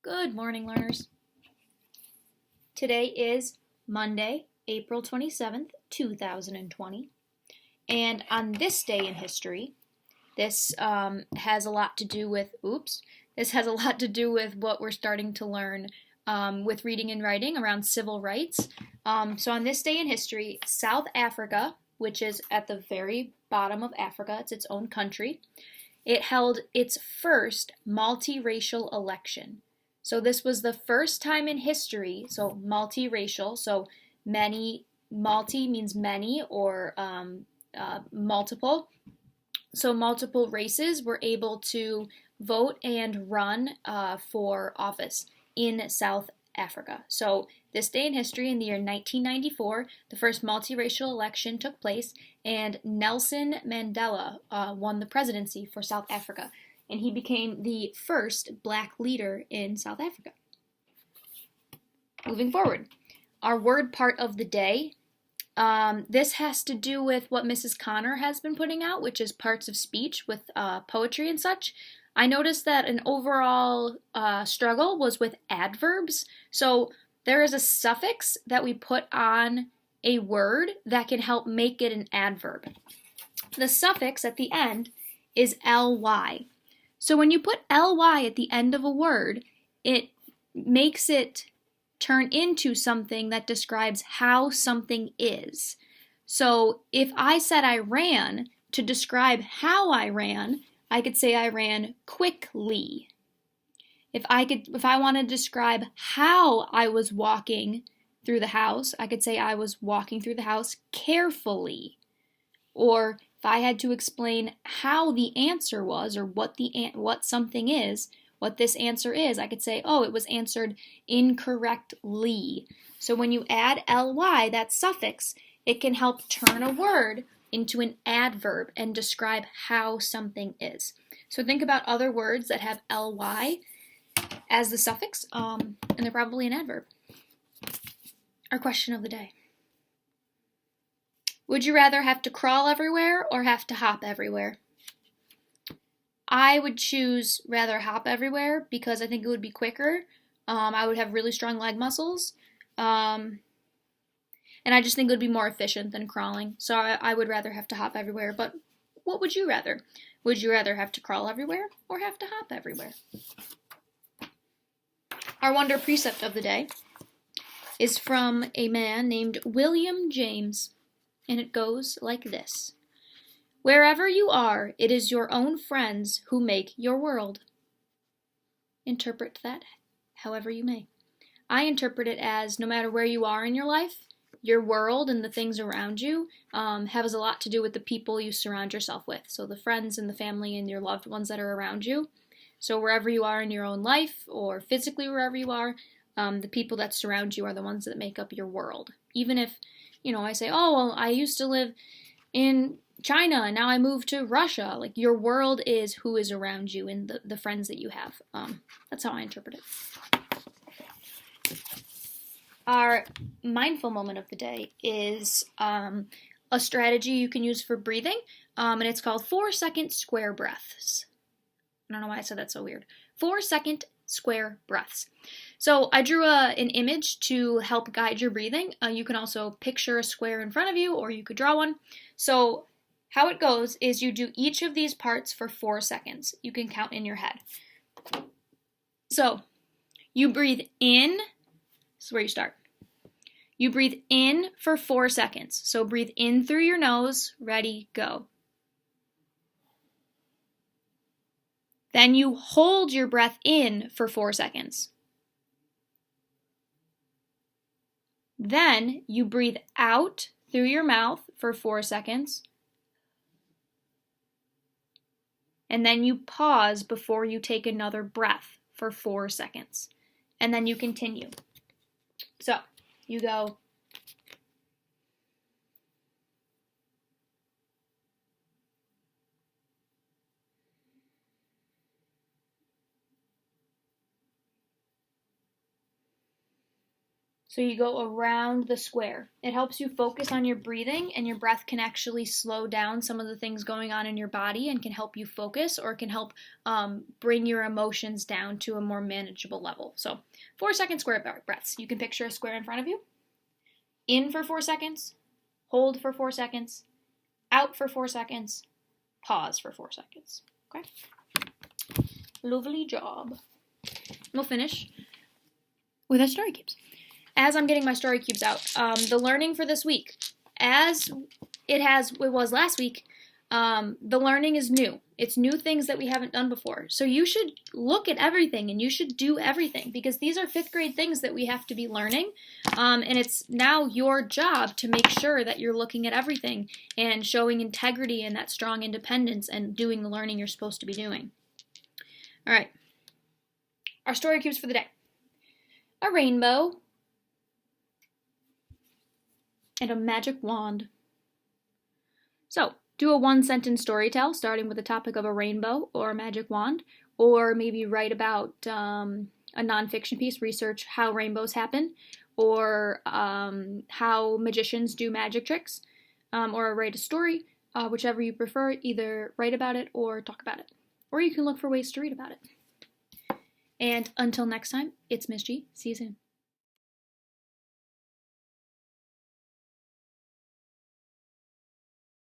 Good morning, learners. Today is Monday, April 27th, 2020. And on this day in history, this has a lot to do with, what we're starting to learn with reading and writing around civil rights. So on this day in history, South Africa, which is at the very bottom of Africa, it's its own country, it held its first multiracial election. So this was the first time in history, so multiracial, so multi means many or multiple. So multiple races were able to vote and run for office in South Africa. So this day in history, in the year 1994, the first multiracial election took place, and Nelson Mandela won the presidency for South Africa, and he became the first black leader in South Africa. Moving forward, our word part of the day. This has to do with what Mrs. Connor has been putting out, which is parts of speech with poetry and such. I noticed that an overall struggle was with adverbs. So there is a suffix that we put on a word that can help make it an adverb. The suffix at the end is ly. So when you put ly at the end of a word, it makes it turn into something that describes how something is. So if I said I ran, to describe how I ran, I could say I ran quickly. If I want to describe how I was walking through the house, I could say I was walking through the house carefully. Or if I had to explain how the answer was, or what something is, what this answer is, I could say, oh, it was answered incorrectly. So when you add ly, that suffix, it can help turn a word into an adverb and describe how something is. So think about other words that have ly as the suffix, and they're probably an adverb. Our question of the day. Would you rather have to crawl everywhere or have to hop everywhere? I would choose rather hop everywhere because I think it would be quicker. I would have really strong leg muscles. And I just think it would be more efficient than crawling. So I would rather have to hop everywhere. But what would you rather? Would you rather have to crawl everywhere or have to hop everywhere? Our wonder precept of the day is from a man named William James. And it goes like this. Wherever you are, it is your own friends who make your world. Interpret that however you may. I interpret it as no matter where you are in your life, your world and the things around you has a lot to do with the people you surround yourself with. So the friends and the family and your loved ones that are around you. So wherever you are in your own life or physically wherever you are, the people that surround you are the ones that make up your world. Even if, I say, oh, well, I used to live in China and now I moved to Russia. Like your world is who is around you and the friends that you have. That's how I interpret it. Our mindful moment of the day is a strategy you can use for breathing, and it's called 4-second square breaths. I don't know why I said that so weird. 4-second square breaths. So I drew an image to help guide your breathing. You can also picture a square in front of you, or you could draw one. So how it goes is you do each of these parts for 4 seconds. You can count in your head. So you breathe in. This is where you start. You breathe in for 4 seconds. So breathe in through your nose. Ready, go. Then you hold your breath in for 4 seconds. Then you breathe out through your mouth for 4 seconds. And then you pause before you take another breath for 4 seconds. And then you continue. So you go. So you go around the square. It helps you focus on your breathing, and your breath can actually slow down some of the things going on in your body and can help you focus, or can help bring your emotions down to a more manageable level. So 4-second square breaths. You can picture a square in front of you. In for 4 seconds, hold for 4 seconds, out for 4 seconds, pause for 4 seconds. Okay? Lovely job. We'll finish with our story cubes. As I'm getting my story cubes out, the learning for this week, as it was last week, the learning is new. It's new things that we haven't done before. So you should look at everything and you should do everything, because these are 5th grade things that we have to be learning. And it's now your job to make sure that you're looking at everything and showing integrity and that strong independence and doing the learning you're supposed to be doing. All right. Our story cubes for the day. A rainbow and a magic wand. So, do a 1-sentence story tell, starting with the topic of a rainbow or a magic wand, or maybe write about a nonfiction piece, research how rainbows happen, or how magicians do magic tricks, or write a story, whichever you prefer. Either write about it or talk about it, or you can look for ways to read about it. And until next time, it's Miss G. See you soon.